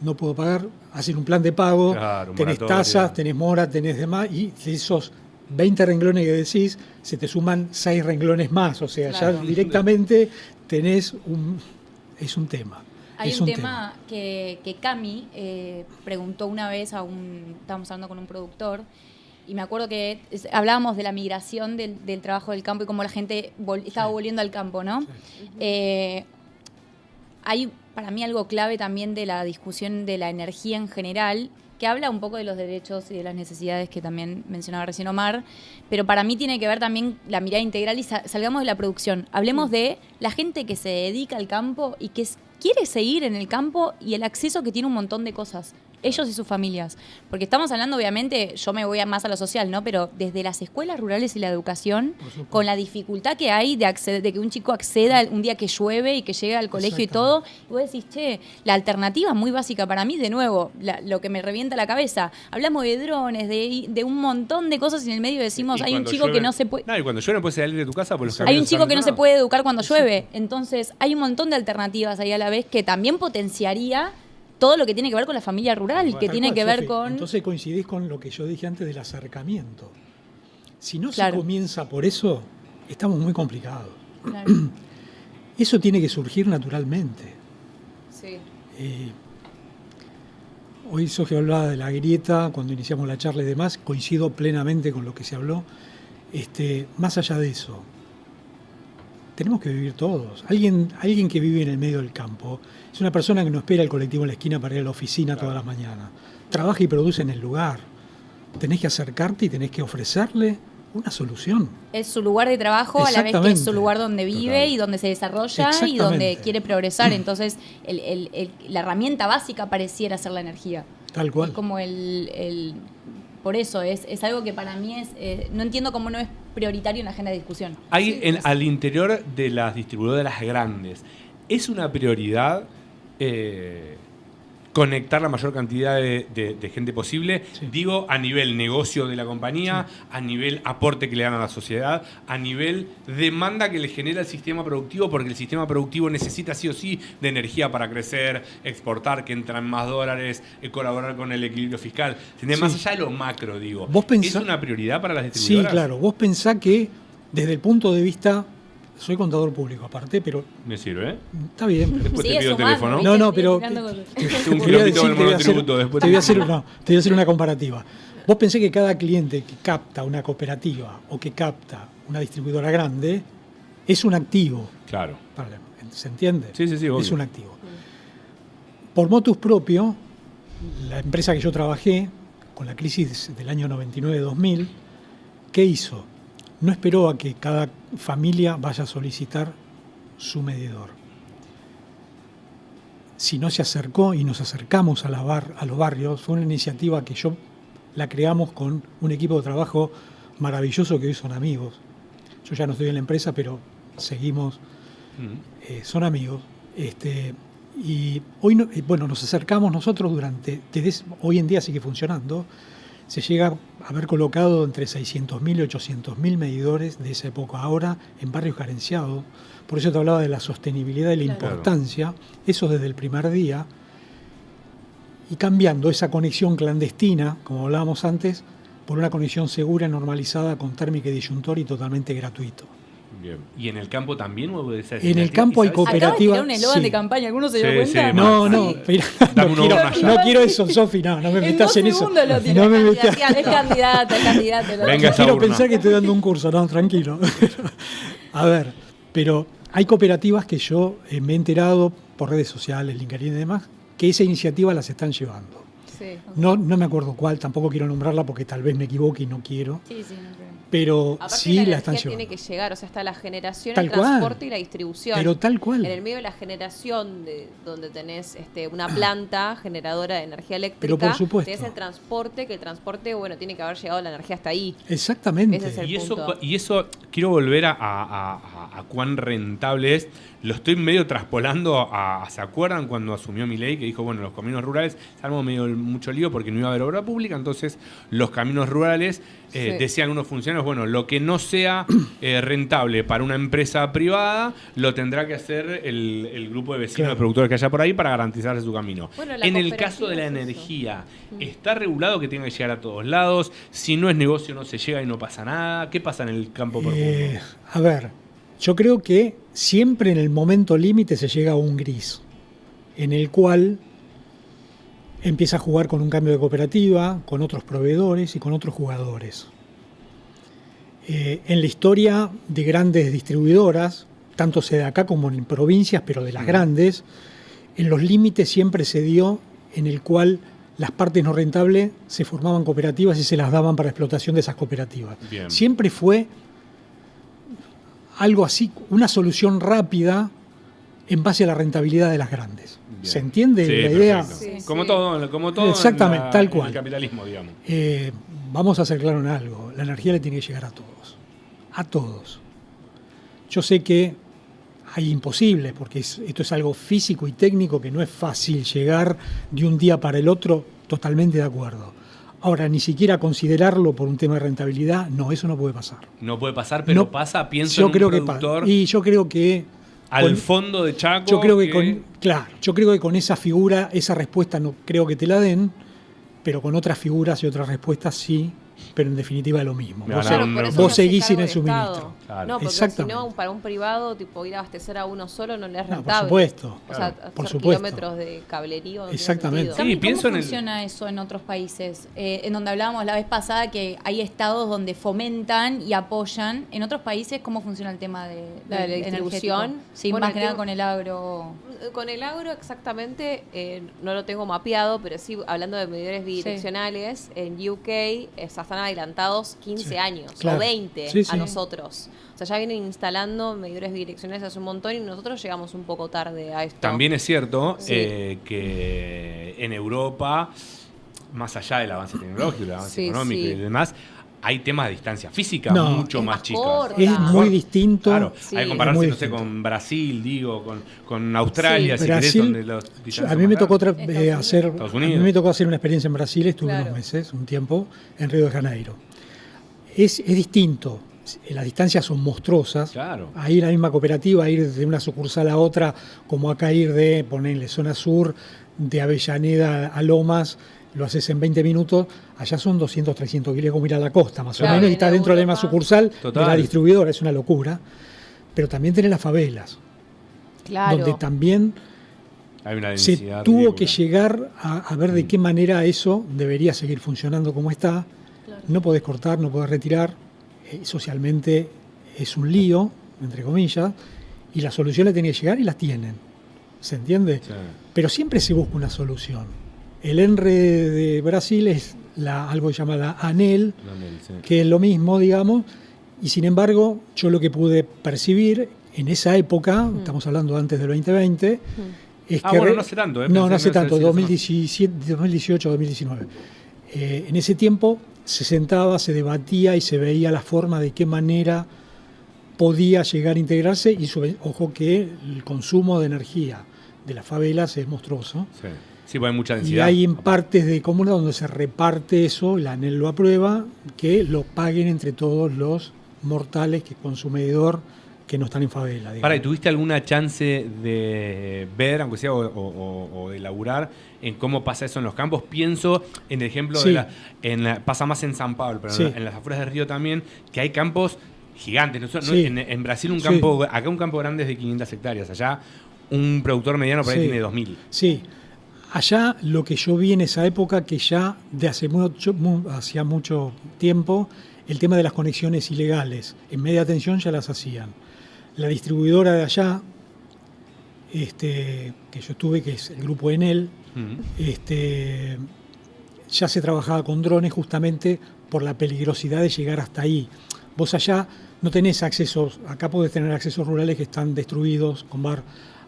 no puedo pagar, hacen un plan de pago, Claro, un tenés moratoria. tasas, tenés mora, tenés demás, y de esos 20 renglones que decís, se te suman 6 renglones más. O sea, Claro. ya directamente tenés es un tema. Hay es un tema que Cami preguntó una vez estábamos hablando con un productor, y me acuerdo que hablábamos de la migración del trabajo del campo y cómo la gente estaba volviendo al campo, ¿no? Sí. Hay para mí algo clave también de la discusión de la energía en general, que habla un poco de los derechos y de las necesidades que también mencionaba recién Omar, pero para mí tiene que ver también la mirada integral y salgamos de la producción. Hablemos de la gente que se dedica al campo y que quiere seguir en el campo y el acceso que tiene un montón de cosas, ellos y sus familias. Porque estamos hablando, obviamente, yo me voy más a lo social, ¿no? Pero desde las escuelas rurales y la educación, con la dificultad que hay de que un chico acceda un día que llueve y que llegue al colegio y todo, y vos decís, che, la alternativa muy básica para mí, de nuevo, lo que me revienta la cabeza. Hablamos de drones, de un montón de cosas y en el medio decimos, hay un chico que no se puede... No, y cuando llueve no puedes salir de tu casa por los Hay caminos un chico que no se abandonados. puede educar cuando llueve. Entonces, hay un montón de alternativas ahí a la vez que también potenciaría todo lo que tiene que ver con la familia rural, que Tal tiene cual, que ver Sofi. con... Entonces coincidís con lo que yo dije antes del acercamiento. Si no Claro. se comienza por eso, estamos muy complicados. Claro. Eso tiene que surgir naturalmente. Sí. Hoy Sofía hablaba de la grieta, cuando iniciamos la charla y demás, coincido plenamente con lo que se habló. Más allá de eso, tenemos que vivir todos. Alguien que vive en el medio del campo es una persona que no espera el colectivo en la esquina para ir a la oficina todas las mañanas. Trabaja y produce en el lugar. Tenés que acercarte y tenés que ofrecerle una solución. Es su lugar de trabajo a la vez que es Exactamente. su lugar donde vive Total. y donde se desarrolla y donde Exactamente. quiere progresar. Entonces, la herramienta básica pareciera ser la energía. Tal cual. Es como por eso, es algo que para mí no entiendo cómo no es prioritario en la agenda de discusión. Hay al interior de las distribuidoras grandes, ¿es una prioridad conectar la mayor cantidad de gente posible? Sí. Digo, a nivel negocio de la compañía, a nivel aporte que le dan a la sociedad, a nivel demanda que le genera el sistema productivo, porque el sistema productivo necesita sí o sí de energía para crecer, exportar, que entran más dólares, colaborar con el equilibrio fiscal. ¿Entendés? Sí. Más allá de lo macro, digo. ¿Vos pensá- ¿Es una prioridad para las Sí, distribuidoras? claro. Vos pensás que desde el punto de vista... Soy contador público aparte, pero Me sirve, ¿eh? está bien. Pero Después te Sigue pido el sumando, teléfono. ¿viste? No, Sigue pero tirando cosas. Un te voy a quilombito decir, con el te voy a hacer- monotributo después. te voy a hacer una comparativa. Vos pensé que cada cliente que capta una cooperativa o que capta una distribuidora grande es un activo. Claro. ¿Se entiende? Sí, sí, sí, obvio. Es un activo. Por motus propio, la empresa que yo trabajé, con la crisis del año 99-2000, ¿qué hizo? No esperó a que cada familia vaya a solicitar su medidor. Sino se acercó y nos acercamos a los barrios. Fue una iniciativa que la creamos con un equipo de trabajo maravilloso que hoy son amigos. Yo ya no estoy en la empresa, pero seguimos, son amigos. Y hoy nos acercamos nosotros hoy en día sigue funcionando. Se llega a haber colocado entre 600.000 y 800.000 medidores de esa época ahora en barrios carenciados. Por eso te hablaba de la sostenibilidad y la importancia. Eso desde el primer día. Y cambiando esa conexión clandestina, como hablábamos antes, por una conexión segura, normalizada, con térmica y disyuntor y totalmente gratuito. Bien. ¿Y en el campo también? En el campo hay cooperativas. Acabas de tirar un eslogan sí. de campaña, ¿alguno se dio Sí, cuenta? sí, No, Sí. Dame una urna ya. no quiero eso, Sofi, no me metas en eso. Lo tiró. No me metas. Es candidato. Venga, esa Quiero urna. pensar que estoy dando un curso, no, tranquilo. A ver, pero hay cooperativas que yo me he enterado por redes sociales, LinkedIn y demás, que esa iniciativa las están llevando. Sí. No me acuerdo cuál, tampoco quiero nombrarla porque tal vez me equivoque y no quiero, Sí, sí, no creo. pero Aparte sí la la están energía llevando. tiene que llegar, o sea, está la generación, Tal el cual. transporte y la distribución. Pero tal cual. En el medio de la generación, donde tenés una planta generadora de energía eléctrica, Pero por supuesto. tenés el transporte, que el transporte, bueno, tiene que haber llegado la energía hasta ahí. Exactamente. Ese es el Y punto. eso quiero volver a a cuán rentable es. Lo estoy medio traspolando a ¿se acuerdan cuando asumió Milei que dijo, bueno, los caminos rurales se armó medio mucho lío porque no iba a haber obra pública, entonces los caminos rurales, decían unos funcionarios, bueno, lo que no sea rentable para una empresa privada, lo tendrá que hacer el grupo de vecinos, de productores que haya por ahí para garantizarse su camino. Bueno, en el caso de la energía, ¿está regulado que tenga que llegar a todos lados? Si no es negocio no se llega y no pasa nada. ¿Qué pasa en el campo profundo? A ver, yo creo que siempre en el momento límite se llega a un gris, en el cual empieza a jugar con un cambio de cooperativa, con otros proveedores y con otros jugadores. En la historia de grandes distribuidoras, tanto se da acá como en provincias, pero de las grandes, en los límites siempre se dio en el cual las partes no rentables se formaban cooperativas y se las daban para explotación de esas cooperativas. Bien. Siempre fue algo así, una solución rápida en base a la rentabilidad de las grandes. Bien. ¿Se entiende Sí, la idea? perfecto. Sí, como sí. todo Exactamente, tal cual. en el capitalismo, digamos. Vamos a ser claros en algo, la energía le tiene que llegar a todos. A todos. Yo sé que hay imposibles, porque esto es algo físico y técnico que no es fácil llegar de un día para el otro, totalmente de acuerdo. Ahora, ni siquiera considerarlo por un tema de rentabilidad, no, eso no puede pasar. No puede pasar, pero No, pasa, pienso yo en creo un productor que y yo creo que al con- fondo de Chaco. yo creo que yo creo que con esa figura, esa respuesta no creo que te la den, pero con otras figuras y otras respuestas sí, pero en definitiva es lo mismo. Me Vos, van a dar Claro, un- por eso vos no se seguís carga sin el el Estado. suministro. Claro. No, porque si Exactamente. no, para un privado, tipo ir a abastecer a uno solo no le es No, por rentable. supuesto. O sea, Claro. hacer Por supuesto. kilómetros de cablerío. No tiene Exactamente. sentido. Sí, pienso ¿Cómo en el- funciona eso en otros países? En donde hablábamos la vez pasada que hay estados donde fomentan y apoyan. En otros países, ¿cómo funciona el tema de La de la energético? distribución. Sí, Bueno, más que nada tengo- con el agro. Con el agro exactamente, no lo tengo mapeado, pero sí, hablando de medidores bidireccionales, en UK están adelantados 15 Sí, años claro. o 20 Sí, a sí. nosotros. O sea, ya vienen instalando medidores bidireccionales hace un montón y nosotros llegamos un poco tarde a esto. También es cierto Sí. que en Europa, más allá del avance tecnológico, del avance Sí, económico sí. y demás, hay temas de distancia física No, mucho es más más chicas. corta. Es Corta. muy distinto. Claro, Sí. hay que Es compararse, muy no sé, distinto. con Brasil, digo, con Australia, Sí. si querés, Brasil, donde los distancias a mí son me más tocó grandes. Estados a Unidos. mí me tocó hacer una experiencia en Brasil, estuve Claro. unos meses, un tiempo, en Río de Janeiro. Es distinto, las distancias son monstruosas. Claro. A ir a la misma cooperativa, a ir de una sucursal a otra, como acá ir de, ponerle zona sur, de Avellaneda a Lomas, lo haces en 20 minutos, allá son 200, 300 kilómetros, como ir a la costa, más Claro. o menos, y En estás dentro de la misma Europa. sucursal Total. de la distribuidora, es una locura. Pero también tenés las favelas, Claro. donde también Hay una se densidad tuvo ridícula. que llegar a ver de qué manera eso debería seguir funcionando como está. No podés cortar, no podés retirar. Socialmente es un lío, entre comillas, y la solución la tenía que llegar y la tienen. ¿Se entiende? Sí. Pero siempre se busca una solución. El ENRE de Brasil es algo que se llama la ANEL, Sí. que es lo mismo, digamos, y sin embargo, yo lo que pude percibir en esa época, estamos hablando antes del 2020, es Ah, que... bueno, no hace tanto, ¿eh? No, Pensé no hace que no tanto, sé si 2017, 2018, 2019. En ese tiempo se sentaba, se debatía y se veía la forma de qué manera podía llegar a integrarse y, ojo, que el consumo de energía de las favelas es monstruoso. Sí, sí, pues hay mucha Y densidad. hay en partes de comunas donde se reparte eso, la ANEL lo aprueba, que lo paguen entre todos los mortales que consumidor que no están en favela. digamos. Para, ¿y tuviste alguna chance de ver, aunque sea, o de laburar en cómo pasa eso en los campos? Pienso en el ejemplo Sí. pasa más en San Pablo, pero Sí. en las afueras del río también, que hay campos gigantes. No, Sí. en Brasil un Sí. campo, acá un campo grande es de 500 hectáreas, allá un productor mediano por ahí Sí. tiene 2000. Sí, allá lo que yo vi en esa época, que ya de hacía mucho tiempo, el tema de las conexiones ilegales en media tensión ya las hacían. La distribuidora de allá, que yo estuve, que es el grupo Enel, ya se trabajaba con drones justamente por la peligrosidad de llegar hasta ahí. Vos allá no tenés accesos, acá podés tener accesos rurales que están destruidos con bar,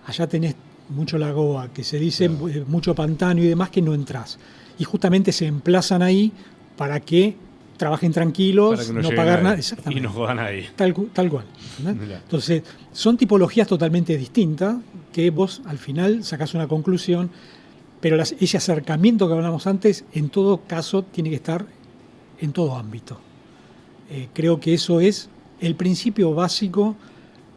allá tenés mucho lagoa, que se dice mucho pantano y demás que no entrás. Y justamente se emplazan ahí para que trabajen tranquilos, Para que no llegue pagar nadie. nada. Exactamente. Y no joda nadie. Tal cual. ¿entendés? Mirá. Entonces, son tipologías totalmente distintas que vos al final sacás una conclusión, pero ese acercamiento que hablamos antes, en todo caso, tiene que estar en todo ámbito. Creo que eso es el principio básico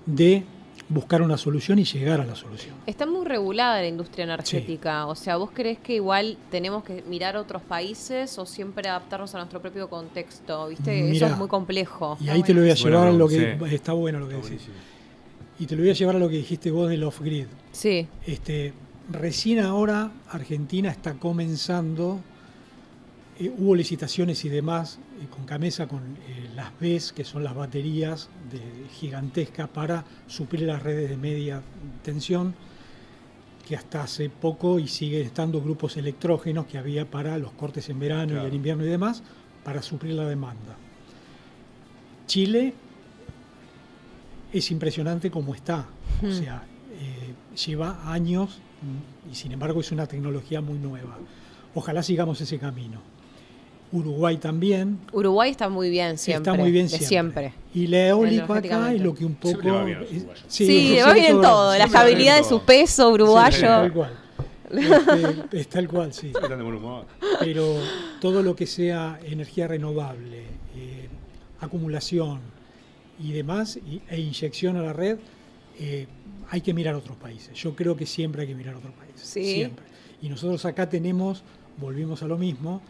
de buscar una solución y llegar a la solución. Está muy regulada la industria energética. O sea, ¿vos creés que igual tenemos que mirar otros países o siempre adaptarnos a nuestro propio contexto? ¿Viste? Eso Mirá, es muy complejo. Y ahí te lo voy a Buena llevar a lo pregunta, que... sí. Está bueno lo que Está decís. buenísimo. Y te lo voy a llevar a lo que dijiste vos del off-grid. Sí. Recién ahora Argentina está comenzando, hubo licitaciones y demás con Camesa, con las BES, que son las baterías gigantescas para suplir las redes de media tensión, que hasta hace poco y siguen estando grupos electrógenos que había para los cortes en verano Claro. y en invierno y demás, para suplir la demanda. Chile es impresionante como está, o sea, lleva años y sin embargo es una tecnología muy nueva. Ojalá sigamos ese camino. Uruguay también. Uruguay está muy bien siempre. Está muy bien de siempre. Y la eólica acá Energéticamente. es lo que un poco... Siempre le va bien a los uruguayos. Sí, le siempre va bien en todo- todo. La siempre va bien estabilidad de en todo. su peso Sí, uruguayo. tal cual. Es tal cual, sí. Están de buen humor. Pero todo lo que sea energía renovable, acumulación y demás, e inyección a la red, hay que mirar a otros países. Yo creo que siempre hay que mirar a otros países. Sí. Siempre. Y nosotros acá volvimos a lo mismo,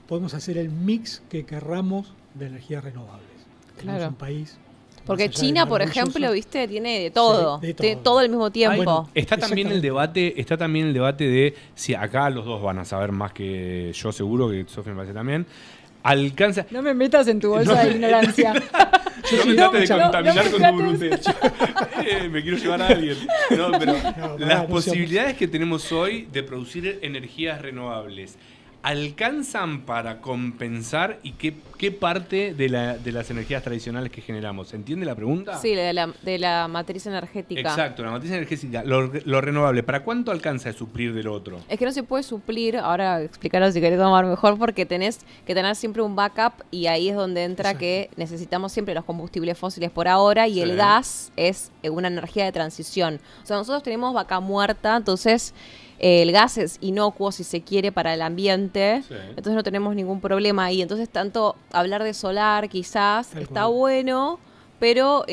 podemos hacer el mix que querramos de energías renovables. Tenemos Claro. un país... Porque más allá de China, por maravilloso, ejemplo, viste, tiene de todo. Sí, de Tiene todo. todo al mismo tiempo. Bueno, Está también Exactamente. el debate de si acá los dos van a saber más que yo, seguro que Sofía me parece también. Alcanza. No me metas en tu bolsa de ignorancia. No me trates de contaminar con tu brutez. Me quiero llevar a alguien. No, pero pará, las no posibilidades que tenemos hoy de producir energías renovables alcanzan para compensar y qué parte de las energías tradicionales que generamos. ¿Se entiende la pregunta? Sí, de la matriz energética. Exacto, la matriz energética, lo renovable, ¿para cuánto alcanza a suplir del otro? Es que no se puede suplir, ahora explicarlo si querés tomar mejor, porque tenés que tener siempre un backup y ahí es donde entra Exacto. que necesitamos siempre los combustibles fósiles por ahora y Sí. el gas es una energía de transición. O sea, nosotros tenemos vaca muerta, entonces el gas es inocuo si se quiere para el ambiente, Sí. entonces no tenemos ningún problema ahí. Entonces tanto hablar de solar quizás Tal está cual. bueno, pero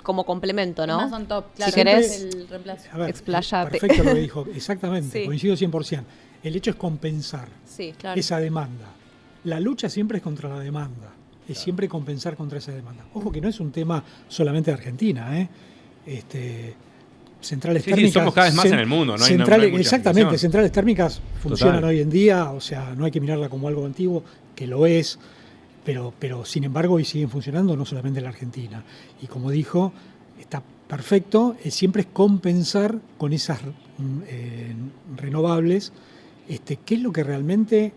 como complemento, ¿no? Más on top, claro. Si querés- el reemplazo. A ver, Explayate. perfecto lo que dijo, exactamente, Sí. coincido 100%. El hecho es compensar Sí, Claro. esa demanda. La lucha siempre es contra la demanda, es siempre compensar contra esa demanda. Ojo que no es un tema solamente de Argentina, centrales Sí, sí, térmicas... somos cada vez más en el mundo, no hay mucha exactamente, aplicación. centrales térmicas funcionan Total. hoy en día, o sea, no hay que mirarla como algo antiguo, que lo es, pero sin embargo hoy siguen funcionando no solamente en la Argentina. Y como dijo, está perfecto, siempre es compensar con esas renovables, qué es lo que realmente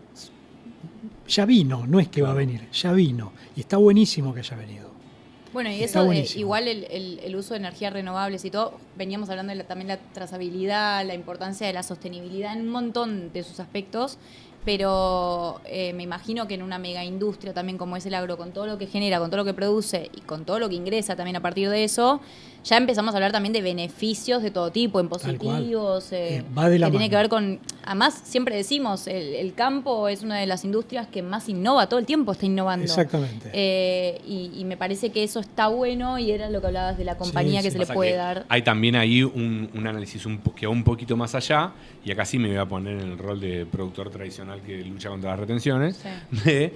ya vino, no es que va a venir, ya vino. Y está buenísimo que haya venido. Bueno, y Está eso, buenísimo. igual el uso de energías renovables y todo, veníamos hablando de también la trazabilidad, la importancia de la sostenibilidad en un montón de sus aspectos, pero me imagino que en una mega industria también como es el agro, con todo lo que genera, con todo lo que produce y con todo lo que ingresa también a partir de eso, ya empezamos a hablar también de beneficios de todo tipo, en Tal cual. positivos, Va de la que tiene mano. que ver con, además siempre decimos, el campo es una de las industrias que más innova, todo el tiempo está innovando. Exactamente. Y me parece que eso está bueno y era lo que hablabas de la compañía Sí, que sí. se le Pasa puede que dar. Hay también ahí un análisis que va un poquito más allá, y acá sí me voy a poner en el rol de productor tradicional que lucha contra las retenciones. Sí.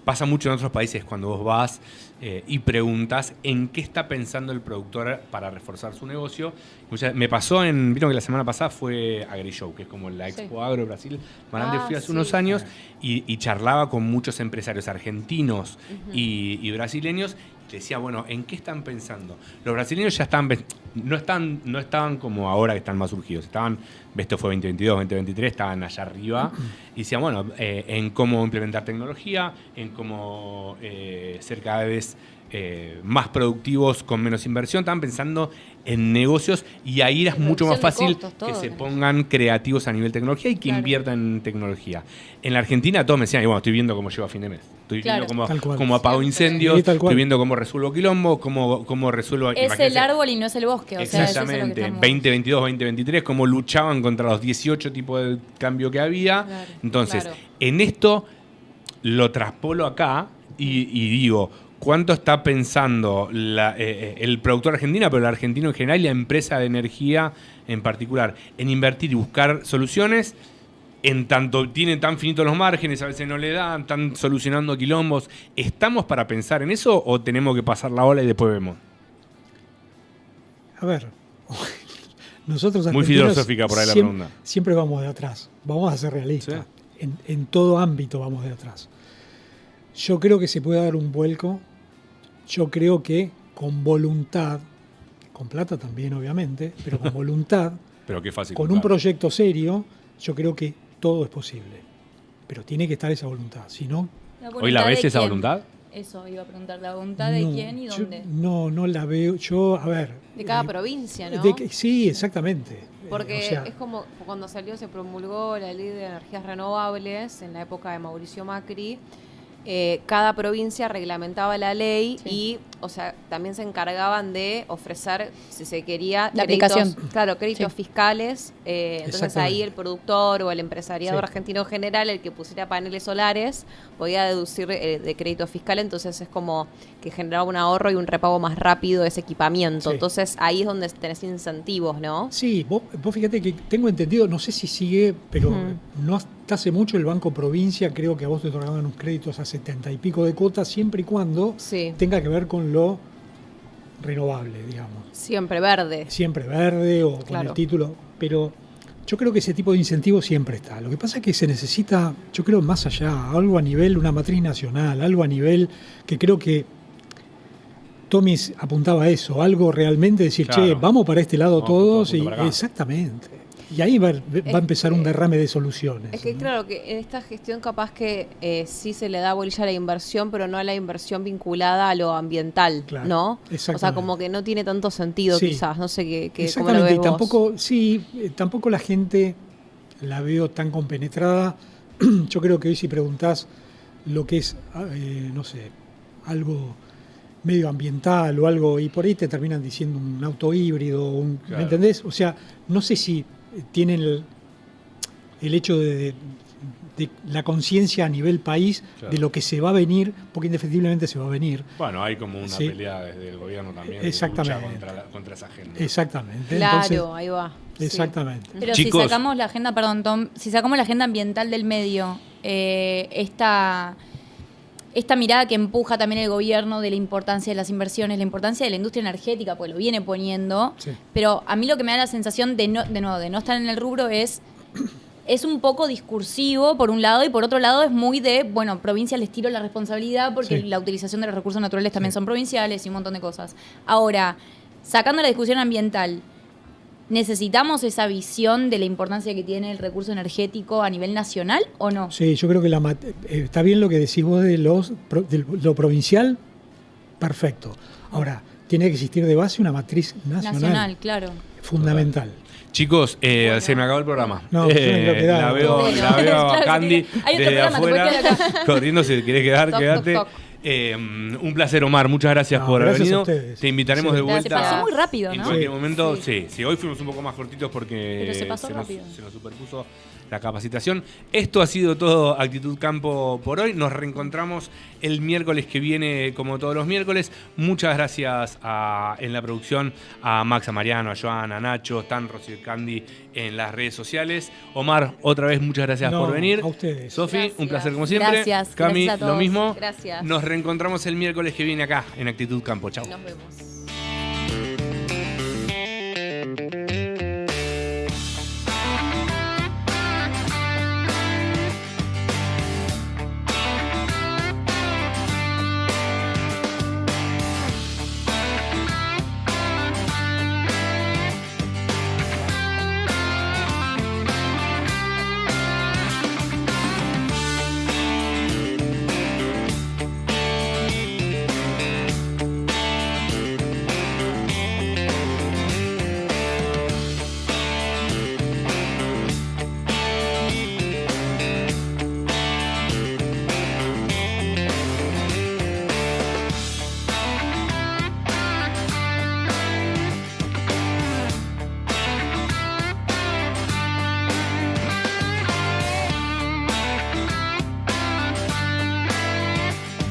Pasa mucho en otros países cuando vos vas y preguntas en qué está pensando el productor para reforzar su negocio. O sea, me pasó vieron que la semana pasada fue AgriShow, que es como la Sí. Expo Agro de Brasil. Marante fui hace sí. unos años y charlaba con muchos empresarios argentinos y brasileños. Y te decía, bueno, ¿en qué están pensando? Los brasileños ya no estaban como ahora que están más surgidos. Esto fue 2022, 2023, estaban allá arriba. Y decían, bueno, en cómo implementar tecnología, en cómo ser cada vez más productivos con menos inversión, estaban pensando en negocios y ahí era mucho más fácil que se pongan creativos a nivel tecnología y que inviertan en tecnología. En la Argentina todos me decían, bueno, estoy viendo cómo llego a fin de mes. Estoy viendo cómo apago incendios, estoy viendo cómo resuelvo quilombo, cómo resuelvo... Es el árbol y no es el bosque. Exactamente. Eso es lo que 2022, 2023, cómo luchaban contra los 18 tipos de cambio que había. Claro, Entonces, en esto lo traspolo acá y digo... ¿Cuánto está pensando el productor argentino, pero el argentino en general y la empresa de energía en particular, en invertir y buscar soluciones? En tanto tienen tan finitos los márgenes, a veces no le dan, están solucionando quilombos. ¿Estamos para pensar en eso o tenemos que pasar la ola y después vemos? A ver, nosotros muy filosófica por ahí la pregunta. Siempre vamos de atrás, vamos a ser realistas. ¿Sí? En todo ámbito vamos de atrás. Yo creo que se puede dar un vuelco. Yo creo que con voluntad, con plata también obviamente, pero con voluntad, pero qué fácil con un proyecto serio, yo creo que todo es posible. Pero tiene que estar esa voluntad. Si no, ¿hoy la ves esa voluntad? Eso iba a preguntar, ¿la voluntad de quién y dónde? No la veo. Yo, a ver. De cada provincia, ¿no? Sí, exactamente. Porque es como cuando se promulgó la ley de energías renovables en la época de Mauricio Macri. Cada provincia reglamentaba la ley y, o sea, también se encargaban de ofrecer, si se quería, la aplicación. Claro, créditos fiscales. Entonces ahí el productor o el empresariado argentino en general, el que pusiera paneles solares, podía deducir de crédito fiscal. Entonces es como que generaba un ahorro y un repago más rápido de ese equipamiento. Entonces ahí es donde tenés incentivos, ¿no? Sí, vos fíjate que tengo entendido, no sé si sigue, pero no hasta hace mucho el Banco Provincia, creo que a vos te otorgaban unos créditos a 70 y pico de cuotas, siempre y cuando tenga que ver con lo renovable, digamos. Siempre verde. Siempre verde o con el título, pero yo creo que ese tipo de incentivo siempre está. Lo que pasa es que se necesita, yo creo, más allá, algo a nivel, una matriz nacional, algo a nivel que creo que Tomis apuntaba a eso, algo realmente decir, che, vamos para este lado todos, y exactamente. Y ahí va a empezar un derrame de soluciones. Es que claro, que en esta gestión capaz que sí se le da bolilla a la inversión, pero no a la inversión vinculada a lo ambiental, ¿no? O sea, como que no tiene tanto sentido quizás, no sé qué cómo lo ves vos. Tampoco la gente la veo tan compenetrada. Yo creo que hoy si preguntás lo que es, no sé, algo medioambiental o algo, y por ahí te terminan diciendo un auto híbrido, ¿me entendés? O sea, no sé si tienen el hecho de la conciencia a nivel país de lo que se va a venir, porque indefectiblemente se va a venir. Bueno, hay como una pelea desde el gobierno también contra esa agenda. Exactamente. Claro, entonces, ahí va. Exactamente. Pero Chicos, si sacamos la agenda, perdón, Tom, si sacamos la agenda ambiental del medio, esta mirada que empuja también el gobierno de la importancia de las inversiones, la importancia de la industria energética, pues lo viene poniendo, pero a mí lo que me da la sensación de no estar en el rubro es un poco discursivo por un lado y por otro lado es muy de, bueno, provincias les tiro la responsabilidad porque la utilización de los recursos naturales también son provinciales y un montón de cosas. Ahora, sacando la discusión ambiental, ¿necesitamos esa visión de la importancia que tiene el recurso energético a nivel nacional o no? Sí, yo creo que está bien lo que decís vos de lo provincial, perfecto. Ahora, tiene que existir de base una matriz nacional. Claro. Fundamental. Chicos, se me acabó el programa. No, la veo a Candy desde afuera, corriendo. Si querés quedarte. Un placer, Omar. Muchas gracias por haber venido. Te invitaremos de vuelta. Se pasó muy rápido, ¿no? En cualquier momento. Sí, hoy fuimos un poco más cortitos porque pero se pasó rápido. Se nos superpuso la capacitación. Esto ha sido todo Actitud Campo por hoy. Nos reencontramos el miércoles que viene, como todos los miércoles. Muchas gracias en la producción a Max, a Mariano, a Joan, a Nacho, Stan, Rocío y Candy en las redes sociales. Omar, otra vez muchas gracias por venir. A ustedes. Sofi, un placer como siempre. Gracias. Cami, Gracias a todos. lo mismo. Gracias. Nos reencontramos el miércoles que viene acá en Actitud Campo. Chau. Nos vemos.